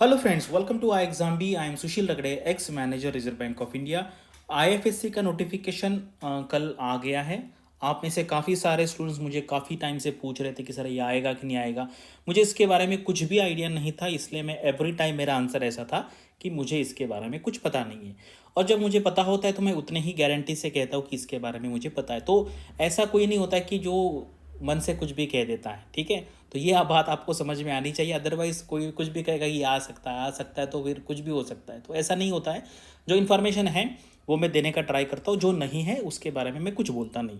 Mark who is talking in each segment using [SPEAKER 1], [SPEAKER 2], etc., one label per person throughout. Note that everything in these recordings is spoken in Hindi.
[SPEAKER 1] Hello friends, welcome to I exam B. I am Sushil Ragade, ex manager Reserve Bank of India. IFSC का नोटिफिकेशन कल आ गया है। आप में से काफ़ी सारे स्टूडेंट्स मुझे काफ़ी टाइम से पूछ रहे थे कि सर ये आएगा कि नहीं आएगा। मुझे इसके बारे में कुछ भी आइडिया नहीं था, इसलिए मैं एवरी टाइम मेरा आंसर ऐसा था कि मुझे इसके बारे में कुछ पता नहीं है। और जब मुझे पता होता है तो मैं उतने ही गारंटी से कहता हूँ कि इसके बारे में मुझे पता है। तो ऐसा कोई नहीं होता कि जो मन से कुछ भी कह देता है, ठीक है। तो ये बात आपको समझ में आनी चाहिए, अदरवाइज कोई कुछ भी कहेगा ये आ सकता है तो फिर कुछ भी हो सकता है। तो ऐसा नहीं होता है। जो इन्फॉर्मेशन है वो मैं देने का ट्राई करता हूँ, जो नहीं है उसके बारे में मैं कुछ बोलता नहीं।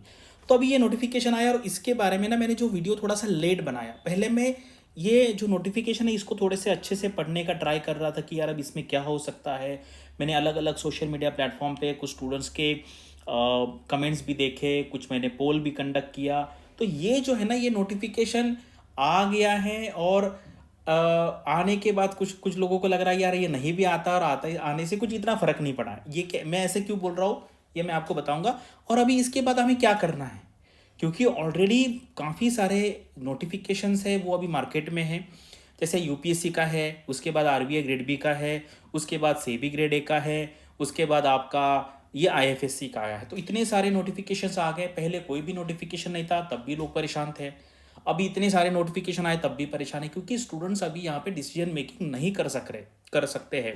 [SPEAKER 1] तो अभी ये नोटिफिकेशन आया और इसके बारे में ना मैंने जो वीडियो थोड़ा सा लेट बनाया। पहले मैं ये जो नोटिफिकेशन है इसको थोड़े से अच्छे से पढ़ने का ट्राई कर रहा था कि यार अब इसमें क्या हो सकता है। मैंने अलग अलग सोशल मीडिया प्लेटफॉर्म पे कुछ स्टूडेंट्स के कमेंट्स भी देखे, कुछ मैंने पोल भी कंडक्ट किया। तो ये जो है ना, ये नोटिफिकेशन आ गया है और आने के बाद कुछ कुछ लोगों को लग रहा है यार ये नहीं भी आता, और आता आने से कुछ इतना फर्क नहीं पड़ा। ये क्या, मैं ऐसे क्यों बोल रहा हूँ ये मैं आपको बताऊंगा। और अभी इसके बाद हमें क्या करना है, क्योंकि ऑलरेडी काफ़ी सारे नोटिफिकेशंस है वो अभी मार्केट में है। जैसे यूपीएससी का है, उसके बाद आरबीआई ग्रेड बी का है, उसके बाद सेबी ग्रेड ए का है, उसके बाद आपका ये आईएफएससी का आया है। तो इतने सारे नोटिफिकेशंस आ गए। पहले कोई भी नोटिफिकेशन नहीं था तब भी लोग परेशान थे, अभी इतने सारे नोटिफिकेशन आए तब भी परेशान है, क्योंकि स्टूडेंट्स अभी यहाँ पे डिसीजन मेकिंग नहीं कर सकते हैं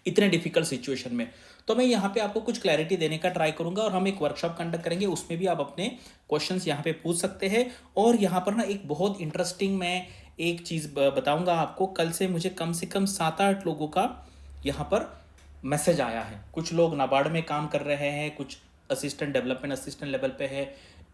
[SPEAKER 1] इतने डिफिकल्ट सिचुएशन में। तो मैं यहाँ पे आपको कुछ क्लैरिटी देने का ट्राई करूंगा और हम एक वर्कशॉप कंडक्ट करेंगे, उसमें भी आप अपने क्वेश्चंस यहाँ पे पूछ सकते हैं। और यहाँ पर ना एक बहुत इंटरेस्टिंग मैं एक चीज़ बताऊंगा आपको। कल से कम 7-8 लोगों का यहाँ पर मैसेज आया है। कुछ लोग नाबार्ड में काम कर रहे हैं, कुछ असिस्टेंट डेवलपमेंट असिस्टेंट लेवल पे है,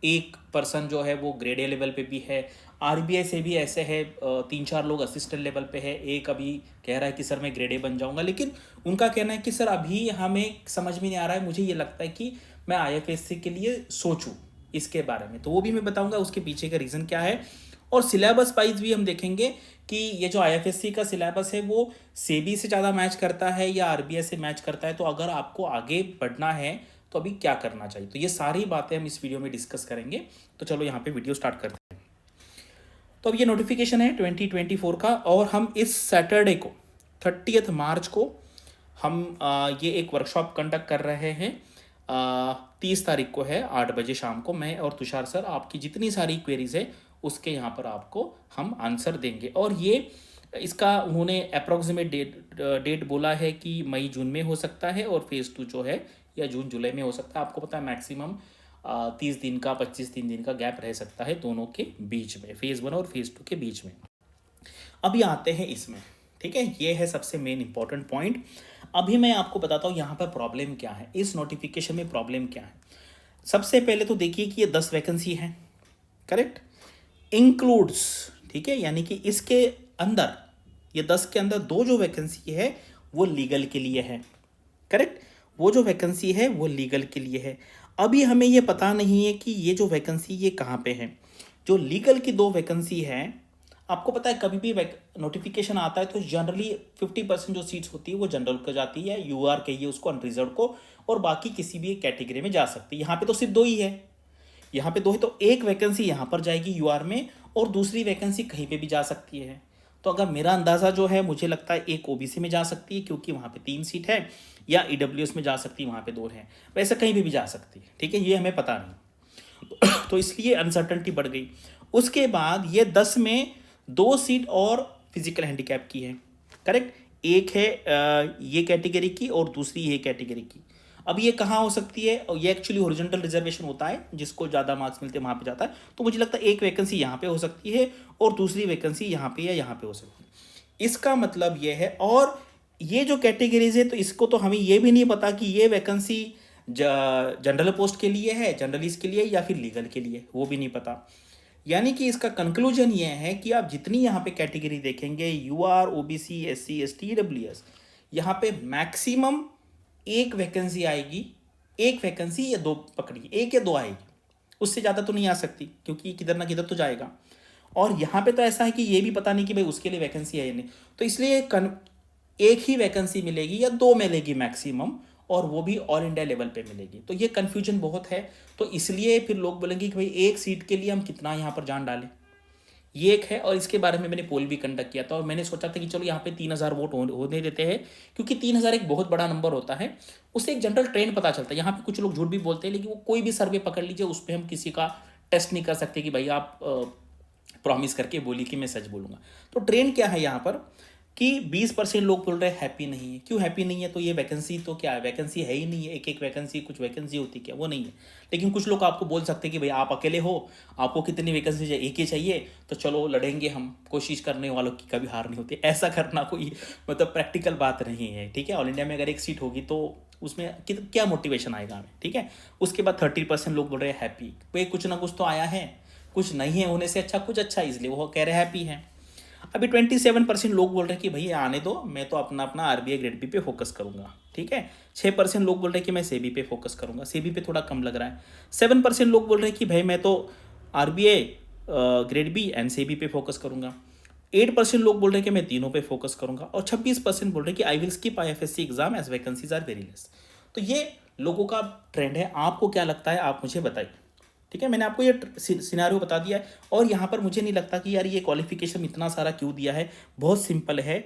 [SPEAKER 1] एक पर्सन जो है वो ग्रेड ए लेवल पे भी है। आरबीआई से भी ऐसे है, 3-4 लोग असिस्टेंट लेवल पे है। एक अभी कह रहा है कि सर मैं ग्रेड ए बन जाऊंगा, लेकिन उनका कहना है कि सर अभी हमें समझ में नहीं आ रहा है, मुझे ये लगता है कि मैं आईएफएससी के लिए सोचूं इसके बारे में। तो वो भी मैं बताऊंगा उसके पीछे का रीज़न क्या है। और सिलेबस वाइज भी हम देखेंगे कि ये जो आईएफएससी का सिलेबस है वो सेबी से ज़्यादा मैच करता है या आरबीआई से मैच करता है। तो अगर आपको आगे बढ़ना है तो अभी क्या करना चाहिए, तो ये सारी बातें हम इस वीडियो में डिस्कस करेंगे। तो चलो यहाँ पे वीडियो स्टार्ट करते हैं। तो अब ये नोटिफिकेशन है 2024 का, और हम इस सैटरडे को 30 मार्च को हम ये एक वर्कशॉप कंडक्ट कर रहे हैं। 30 तारीख को है 8 बजे शाम को। मैं और तुषार सर आपकी जितनी सारी क्वेरीज है उसके यहाँ पर आपको हम आंसर देंगे। और ये इसका उन्होंने अप्रोक्सीमेट डेट बोला है कि मई जून में हो सकता है, और फेज़ 2 जो है या जून जुलाई में हो सकता है। आपको पता है मैक्सिमम 30 दिन का 25 दिन का गैप रह सकता है दोनों के बीच में, फेज़ 1 और फेज़ 2 के बीच में। अभी आते हैं इसमें, ठीक है। ये है सबसे मेन इंपॉर्टेंट पॉइंट। अभी मैं आपको बताता हूँ यहाँ पर प्रॉब्लम क्या है, इस नोटिफिकेशन में प्रॉब्लम क्या है। सबसे पहले तो देखिए कि ये 10 वैकेंसी है, करेक्ट, इंक्लूड्स, ठीक है। यानी कि इसके अंदर ये 10 के अंदर 2 जो वैकेंसी है वो लीगल के लिए है, करेक्ट। वो जो वैकेंसी है वो लीगल के लिए है। अभी हमें ये पता नहीं है कि ये जो वैकेंसी ये कहाँ पे है। जो लीगल की 2 वैकेंसी है, आपको पता है कभी भी नोटिफिकेशन आता है तो जनरली 50% जो सीट्स होती है वो जनरल को जाती है, यूआर कहिए उसको, अनरिजर्व को, और बाकी किसी भी कैटेगरी में जा सकती है। यहाँ पे तो सिर्फ 2 ही है, यहाँ पे 2 है, तो एक वैकेंसी यहाँ पर जाएगी यूआर में और दूसरी वैकेंसी कहीं पे भी जा सकती है। तो अगर मेरा अंदाज़ा जो है, मुझे लगता है एक ओबीसी में जा सकती है क्योंकि वहाँ पे 3 सीट है, या ईडब्ल्यूएस में जा सकती है, वहाँ पे 2 है। वैसे कहीं पे भी जा सकती है, ठीक है, ये हमें पता नहीं। तो इसलिए अनसर्टनिटी बढ़ गई। उसके बाद ये 10 में 2 सीट और फिजिकल हैंडीकैप की है, करेक्ट। एक है ये कैटेगरी की और दूसरी ये कैटेगरी की। अब ये कहाँ हो सकती है, और ये एक्चुअली हॉरिजॉन्टल रिजर्वेशन होता है, जिसको ज़्यादा मार्क्स मिलते हैं वहाँ पे जाता है। तो मुझे लगता है एक वैकेंसी यहाँ पे हो सकती है और दूसरी वैकेंसी यहाँ पे या यहाँ पे हो सकती है। इसका मतलब ये है। और ये जो कैटेगरीज है तो इसको तो हमें ये भी नहीं पता कि ये वैकेंसी जनरल पोस्ट के लिए है, जर्नलिस्ट के लिए, या फिर लीगल के लिए, वो भी नहीं पता। यानी कि इसका कंक्लूजन ये है कि आप जितनी यहाँ पे कैटेगरी देखेंगे, UR, OBC, SC, ST, EWS, यहाँ पे मैक्सिमम एक वैकेंसी आएगी। एक वैकेंसी या 2 पकड़िए, 1 या 2 आएगी, उससे ज़्यादा तो नहीं आ सकती, क्योंकि किधर ना किधर तो जाएगा। और यहाँ पे तो ऐसा है कि ये भी पता नहीं कि भाई उसके लिए वैकेंसी है या नहीं। तो इसलिए एक ही वैकेंसी मिलेगी या 2 मिलेगी मैक्सिमम, और वो भी ऑल इंडिया लेवल पे मिलेगी। तो ये कन्फ्यूजन बहुत है। तो इसलिए फिर लोग बोलेंगे कि भाई एक सीट के लिए हम कितना यहाँ पर जान डालें। ये एक है। और इसके बारे में मैंने पोल भी कंडक्ट किया था और मैंने सोचा था कि चलो यहाँ पे 3000 वोट होने देते हैं, क्योंकि 3000 एक बहुत बड़ा नंबर होता है, उससे एक जनरल ट्रेंड पता चलता है। यहाँ पे कुछ लोग झूठ भी बोलते हैं, लेकिन वो कोई भी सर्वे पकड़ लीजिए, उस पर हम किसी का टेस्ट नहीं कर सकते कि भाई आप प्रॉमिस करके बोलिए कि मैं सच बोलूँगा। तो ट्रेंड क्या है यहाँ पर कि 20% लोग बोल रहे हैं हैप्पी नहीं है। क्यों हैप्पी नहीं है? तो ये वैकेंसी तो क्या है, वैकेंसी है ही नहीं है। एक एक वैकेंसी, कुछ वैकेंसी होती क्या, वो नहीं है। लेकिन कुछ लोग आपको बोल सकते हैं कि भाई आप अकेले हो, आपको कितनी वैकेंसी चाहिए, एक ही चाहिए, तो चलो लड़ेंगे हम, कोशिश करने वालों की कभी हार नहीं होती। ऐसा करना कोई मतलब प्रैक्टिकल बात नहीं है, ठीक है। ऑल इंडिया में अगर एक सीट होगी तो उसमें क्या मोटिवेशन आएगा हमें, ठीक है। उसके बाद 30% लोग बोल रहे हैं हैप्पी, भाई कुछ ना कुछ तो आया है, कुछ नहीं है होने से अच्छा कुछ अच्छा, इसलिए वो कह रहे हैं हैप्पी है। अभी 27% लोग बोल रहे हैं कि भैया आने दो, मैं तो अपना अपना आरबीआई ग्रेड बी पे फोकस करूंगा, ठीक है। 6% लोग बोल रहे हैं कि मैं सेबी पे फोकस करूंगा, सेबी पे थोड़ा कम लग रहा है। 7% लोग बोल रहे हैं कि भाई मैं तो RBI grade B and SEBI पे फोकस करूंगा। 8% लोग बोल रहे हैं कि मैं तीनों पे फोकस करूंगा। और 26% बोल रहे हैं कि I will skip IFSC exam as vacancies are very less. तो ये लोगों का ट्रेंड है। आपको क्या लगता है, आप मुझे बताइए, ठीक है। मैंने आपको ये सिनारियो बता दिया है। और यहाँ पर मुझे नहीं लगता कि यार ये क्वालिफिकेशन इतना सारा क्यों दिया है। बहुत सिंपल है,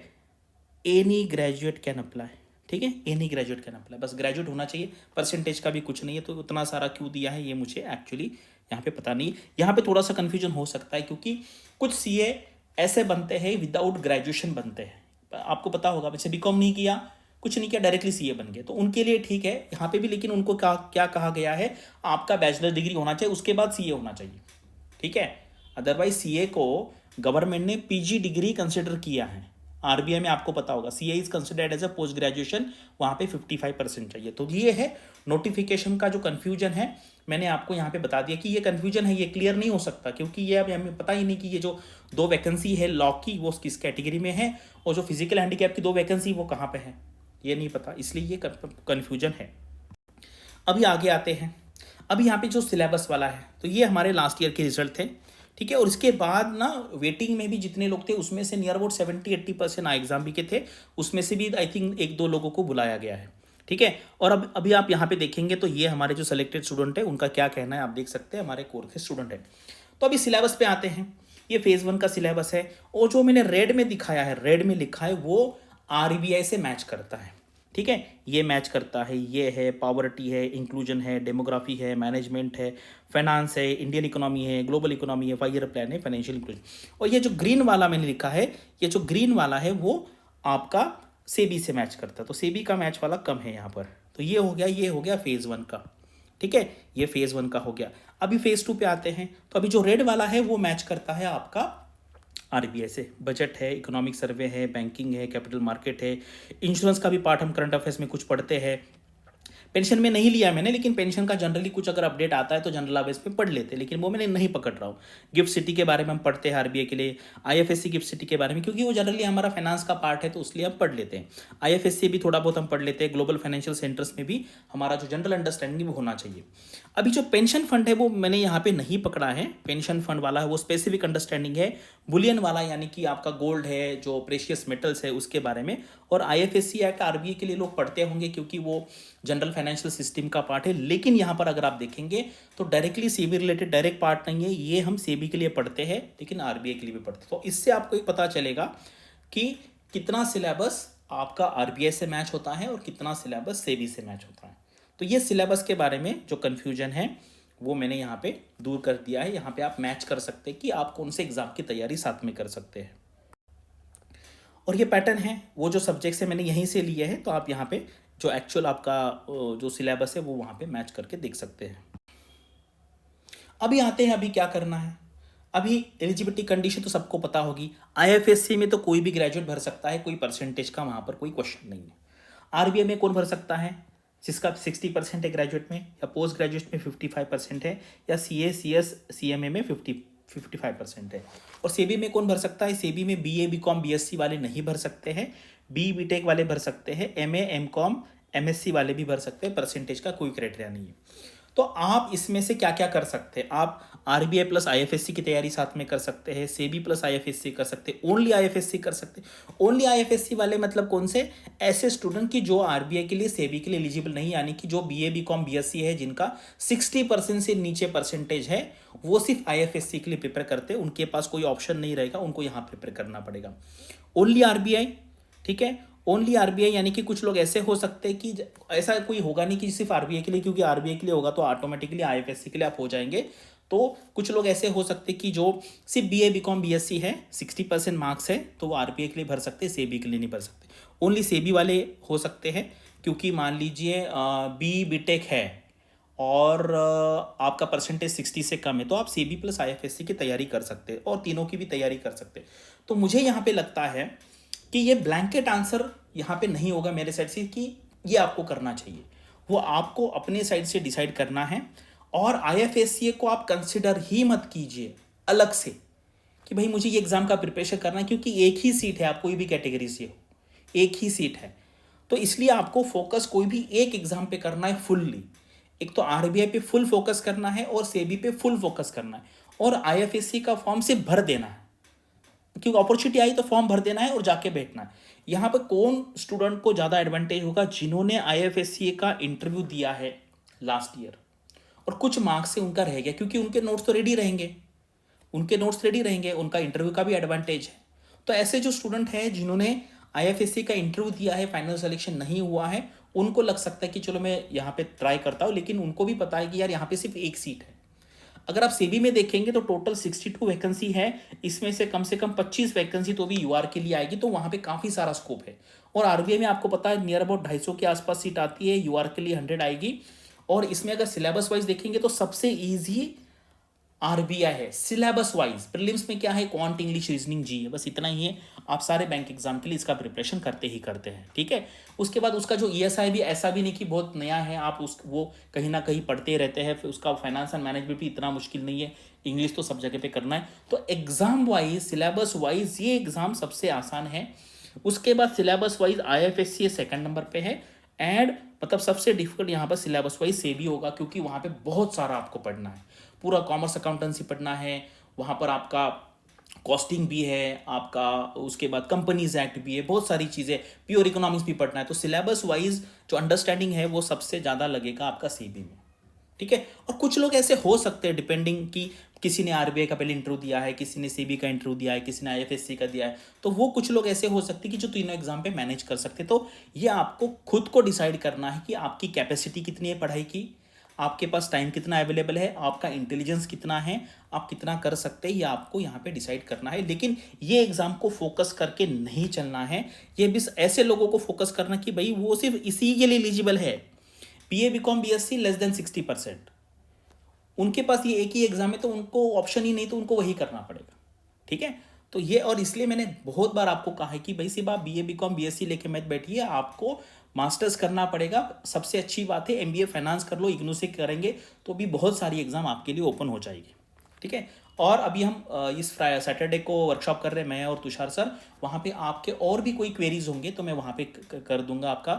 [SPEAKER 1] एनी ग्रेजुएट कैन अप्लाई, ठीक है। एनी ग्रेजुएट कैन अप्लाई, बस ग्रेजुएट होना चाहिए, परसेंटेज का भी कुछ नहीं है। तो उतना सारा क्यों दिया है ये मुझे एक्चुअली यहाँ पे पता नहीं। यहाँ पे थोड़ा सा कन्फ्यूजन हो सकता है, क्योंकि कुछ सीए ऐसे बनते हैं विदाउट ग्रेजुएशन बनते हैं। आपको पता होगा, वैसे बीकॉम नहीं किया, कुछ नहीं किया, डायरेक्टली सीए बन गए, तो उनके लिए ठीक है यहाँ पे भी। लेकिन उनको क्या कहा गया है, आपका बैचलर डिग्री होना चाहिए, उसके बाद सीए होना चाहिए, ठीक है। अदरवाइज सीए को गवर्नमेंट ने पीजी डिग्री कंसिडर किया है। आरबीआई में आपको पता होगा CA is considered as a post graduation, वहां पे 55% चाहिए। तो ये है नोटिफिकेशन का जो कंफ्यूजन है, मैंने आपको यहाँ पे बता दिया कि ये कंफ्यूजन है, ये क्लियर नहीं हो सकता, क्योंकि ये अब हमें पता ही नहीं कि ये जो 2 वैकेंसी है लॉ की वो किस कैटेगरी में है, और जो फिजिकल हैंडीकैप की 2 वैकेंसी वो कहाँ पे है, ये नहीं पता, इसलिए ये कन्फ्यूजन है। अभी आगे आते हैं। अभी यहाँ पे जो सिलेबस वाला है, तो ये हमारे लास्ट ईयर के रिजल्ट थे, ठीक है। और इसके बाद ना वेटिंग में भी जितने लोग थे उसमें से नियर अबाउट 70-80% एग्जाम भी के थे, उसमें से भी आई थिंक 1-2 लोगों को बुलाया गया है, ठीक है। और अब अभी आप यहाँ पे देखेंगे तो ये हमारे जो सेलेक्टेड स्टूडेंट है उनका क्या कहना है, आप देख सकते हैं, हमारे कोर के स्टूडेंट है। तो अभी सिलेबस पे आते हैं। ये फेज 1 का सिलेबस है, और जो मैंने रेड में दिखाया है, रेड में लिखा है, वो आरबीआई से मैच करता है, ठीक है। ये मैच करता है, ये है पॉवर्टी है, इंक्लूजन है, डेमोग्राफी है, मैनेजमेंट है, फाइनेंस है, इंडियन इकोनॉमी है, ग्लोबल इकोनॉमी है, 5 ईयर प्लान है, फाइनेंशियल इंक्लूजन। और ये जो ग्रीन वाला मैंने लिखा है, ये जो ग्रीन वाला है वो आपका सेबी से मैच करता है। तो सेबी का मैच वाला कम है यहाँ पर। तो ये हो गया, ये हो गया फेज 1 का, ठीक है। ये फेज 1 का हो गया। अभी फेज 2 पे आते हैं। तो अभी जो रेड वाला है वो मैच करता है आपका आरबीआई से। बजट है, इकोनॉमिक सर्वे है, बैंकिंग है, कैपिटल मार्केट है, इंश्योरेंस का भी पार्ट हम करंट अफेयर्स में कुछ पढ़ते हैं। पेंशन में नहीं लिया मैंने, लेकिन पेंशन का जनरली कुछ अगर अपडेट आता है तो जनरल अवेयर्स पे पढ़ लेते हैं, लेकिन वो मैंने नहीं पकड़ रहा हूँ। गिफ्ट सिटी के बारे में हम पढ़ते हैं आरबीआई के लिए, आईएफएससी गिफ्ट सिटी के बारे में, क्योंकि वो जनरली हमारा फाइनेंस का पार्ट है तो उसलिए हम पढ़ लेते हैं। आईएफएससी भी थोड़ा बहुत हम पढ़ लेते हैं। ग्लोबल फाइनेंशियल सेंटर्स में भी हमारा जो जनरल अंडरस्टैंडिंग वो होना चाहिए। अभी जो पेंशन फंड है वो मैंने यहाँ पे नहीं पकड़ा है। पेंशन फंड वाला है वो स्पेसिफिक अंडरस्टैंडिंग है। बुलियन वाला यानी कि आपका गोल्ड है, जो प्रेशियस मेटल्स है, उसके बारे में। और आईएफएससी एक्ट आरबीआई के लिए लोग पढ़ते होंगे, क्योंकि वो जनरल फाइनेंशियल सिस्टम का पार्ट है। लेकिन यहाँ पर अगर आप देखेंगे तो directly SEBI related direct part नहीं है, ये हम सेबी के लिए पढ़ते हैं लेकिन आरबीआई के लिए भी पढ़ते हैं। तो इससे आपको एक पता चलेगा कि कितना सिलेबस आपका आरबीआई से मैच होता है और कितना सिलेबस सेबी से मैच होता है। तो ये सिलेबस के बारे में जो कन्फ्यूजन है वो मैंने यहाँ पे दूर कर दिया है। यहाँ पे आप मैच कर सकते हैं कि आप कौन से एग्जाम की तैयारी साथ में कर सकते हैं। और ये पैटर्न है, वो जो सब्जेक्ट्स है मैंने यहीं से लिए हैं, तो आप यहाँ पे जो एक्चुअल आपका जो सिलेबस है वो वहाँ पे मैच करके देख सकते हैं। अभी आते हैं, अभी क्या करना है। अभी एलिजिबिलिटी कंडीशन तो सबको पता होगी। आईएफएससी में तो कोई भी ग्रेजुएट भर सकता है, कोई परसेंटेज का वहाँ पर कोई क्वेश्चन नहीं है। आरबीआई में कौन भर सकता है, जिसका 60% है ग्रेजुएट में, या पोस्ट ग्रेजुएट में 55% है, या सीए सीएस सीएमए में 55% है। और सेबी में कौन भर सकता है, सेबी में बीए बीकॉम बीएससी वाले नहीं भर सकते हैं, बी बीटेक वाले भर सकते हैं, एमए एमकॉम एमएससी वाले भी भर सकते हैं, परसेंटेज का कोई क्राइटेरिया नहीं है। तो आप इसमें से क्या क्या कर सकते हैं, आप आरबीआई प्लस आईएफएससी की तैयारी साथ में कर सकते हैं, सेबी प्लस आईएफएससी कर सकते हैं, ओनली आईएफएससी कर सकते हैं। ओनली आईएफएससी वाले मतलब कौन से, ऐसे स्टूडेंट की जो आरबीआई के लिए सेबी के लिए एलिजिबल नहीं, यानी कि जो बीए बीकॉम बीएससी है, जिनका 60% से नीचे परसेंटेज है, वो सिर्फ आईएफएससी के लिए प्रिपेयर करते हैं, उनके पास कोई ऑप्शन नहीं रहेगा, उनको यहाँ प्रिपेयर करना पड़ेगा। ओनली आरबीआई, ठीक है, ओनली आरबीआई, यानी कि कुछ लोग ऐसे हो सकते हैं कि ऐसा कोई होगा नहीं कि सिर्फ आरबीआई के लिए, क्योंकि आरबीआई के लिए होगा तो ऑटोमेटिकली आईएफएससी के लिए आप हो जाएंगे। तो कुछ लोग ऐसे हो सकते हैं कि जो सिर्फ बीए बीकॉम बीएससी है, 60% मार्क्स है, तो वो आरबीआई के लिए भर सकते हैं, सेबी के लिए नहीं भर सकते। ओनली सेबी वाले हो सकते हैं, क्योंकि मान लीजिए बी बीटेक है और आपका परसेंटेज 60 से कम है, तो आप सीबी प्लस आईएफएससी की तैयारी कर सकते हैं और तीनों की भी तैयारी कर सकते हैं। तो मुझे यहाँ पे लगता है कि ये ब्लैंकेट आंसर यहाँ पे नहीं होगा मेरे साइड से कि ये आपको करना चाहिए, वो आपको अपने साइड से डिसाइड करना है। और आईएफएससी को आप कंसिडर ही मत कीजिए अलग से कि भाई मुझे ये एग्जाम का प्रिपरेशन करना है, क्योंकि एक ही सीट है, आप कोई भी कैटेगरी से हो, एक ही सीट है। तो इसलिए आपको फोकस कोई भी एक एग्जाम पे करना है फुल्ली। एक तो आरबीआई पे फुल फोकस करना है और सेबी पे फुल फोकस करना है, और आईएफएससी का फॉर्म से भर देना है, क्योंकि अपॉर्चुनिटी आई तो फॉर्म भर देना है और जाके बैठना है। यहाँ पर कौन स्टूडेंट को ज़्यादा एडवांटेज होगा, जिन्होंने आईएफएससी का इंटरव्यू दिया है लास्ट ईयर और कुछ मार्क्स से उनका रह गया, क्योंकि उनके नोट्स तो रेडी रहेंगे, उनके नोट्स रेडी रहेंगे, उनका इंटरव्यू का भी एडवांटेज है। तो ऐसे जो स्टूडेंट हैं जिन्होंने आईएफएससी का इंटरव्यू दिया है, फाइनल सिलेक्शन नहीं हुआ है, उनको लग सकता है कि चलो मैं यहाँ पे ट्राई करता हूँ, लेकिन उनको भी पता है कि यार यहाँ पे सिर्फ एक सीट है। अगर आप सेबी में देखेंगे तो टोटल 62 वैकेंसी है, इसमें से कम 25 वैकेंसी तो भी यूआर के लिए आएगी, तो वहाँ पे काफ़ी सारा स्कोप है। और आरबीआई में आपको पता है नियर अबाउट 250 के आसपास सीट आती है, यूआर के लिए 100 आएगी। और इसमें अगर सिलेबस वाइज देखेंगे तो सबसे ईजी आरबीआई है सिलेबस वाइज। प्रीलिम्स में क्या है, क्वांट इंग्लिश रीजनिंग जी है, बस इतना ही है। आप सारे बैंक एग्जाम के लिए इसका प्रिपरेशन करते ही करते हैं, ठीक है। उसके बाद उसका जो ईएसआई भी ऐसा भी नहीं कि बहुत नया है, आप उस वो कहीं ना कहीं पढ़ते रहते हैं, फिर उसका फाइनेंस एंड मैनेजमेंट भी इतना मुश्किल नहीं है, इंग्लिश तो सब जगह पे करना है। तो एग्जाम वाइज सिलेबस वाइज ये एग्जाम सबसे आसान है। उसके बाद syllabus wise IFSC second number पे है, एंड मतलब सबसे डिफिकल्ट यहाँ पर सिलेबस वाइज से भी होगा, क्योंकि वहाँ पे बहुत सारा आपको पढ़ना है, पूरा कॉमर्स अकाउंटेंसी पढ़ना है, वहाँ पर आपका कॉस्टिंग भी है, आपका उसके बाद कंपनीज एक्ट भी है, बहुत सारी चीज़ें, प्योर इकोनॉमिक्स भी पढ़ना है। तो सिलेबस वाइज जो अंडरस्टैंडिंग है वो सबसे ज़्यादा लगेगा आपका सीबी में, ठीक है। और कुछ लोग ऐसे हो सकते हैं डिपेंडिंग कि किसी ने आरबीआई का पहले इंटरव्यू दिया है, किसी ने सीबी का इंटरव्यू दिया है, किसी ने आईएफएससी का दिया है, तो वो कुछ लोग ऐसे हो सकते हैं कि जो तीनों एग्जाम पे मैनेज कर सकते हैं। तो ये आपको खुद को डिसाइड करना है कि आपकी कैपेसिटी कितनी है पढ़ाई की, आपके पास टाइम कितना अवेलेबल है, आपका इंटेलिजेंस कितना है, आप कितना कर सकते हैं, ये आपको यहाँ पे डिसाइड करना है। लेकिन ये एग्जाम को फोकस करके नहीं चलना है, ये बस ऐसे लोगों को फोकस करना कि भाई वो सिर्फ इसी के लिए एलिजिबल है, BA BCom BSc less than 60%, उनके पास ये एक ही एग्जाम है, तो उनको ऑप्शन ही नहीं, तो उनको वही करना पड़ेगा, ठीक है। तो ये, और इसलिए मैंने बहुत बार आपको कहा है कि भाई सिर्फ आप बीए बीकॉम बीएससी लेके मत बैठिए, आपको मास्टर्स करना पड़ेगा। सबसे अच्छी बात है एमबीए फाइनेंस कर लो, इग्नू से करेंगे तो भी बहुत सारी एग्जाम आपके लिए ओपन हो जाएगी, ठीक है। और अभी हम इस सैटरडे को वर्कशॉप कर रहे हैं, मैं और तुषार सर, वहाँ पे आपके और भी कोई क्वेरीज होंगे तो मैं वहाँ पे कर दूंगा, आपका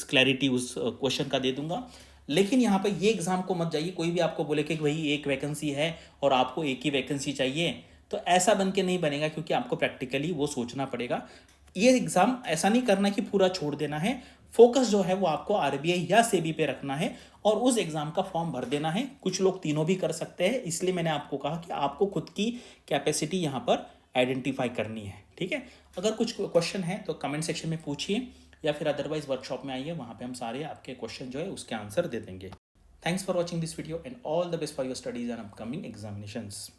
[SPEAKER 1] क्लैरिटी उस क्वेश्चन का दे दूंगा। लेकिन यहाँ पे ये एग्जाम को मत जाइए, कोई भी आपको बोले कि भाई एक वैकेंसी है और आपको एक ही वैकेंसी चाहिए, तो ऐसा बन के नहीं बनेगा, क्योंकि आपको प्रैक्टिकली वो सोचना पड़ेगा। ये एग्जाम ऐसा नहीं करना कि पूरा छोड़ देना है, फोकस जो है वो आपको आरबीआई या सेबी पे रखना है और उस एग्जाम का फॉर्म भर देना है। कुछ लोग तीनों भी कर सकते हैं, इसलिए मैंने आपको कहा कि आपको खुद की कैपेसिटी यहाँ पर आइडेंटिफाई करनी है, ठीक है। अगर कुछ क्वेश्चन है तो कमेंट सेक्शन में पूछिए, या फिर अदरवाइज वर्कशॉप में आइए, वहाँ पे हम सारे आपके क्वेश्चन जो है उसके आंसर दे देंगे। Thanks for watching this video and all the best for your studies and upcoming examinations.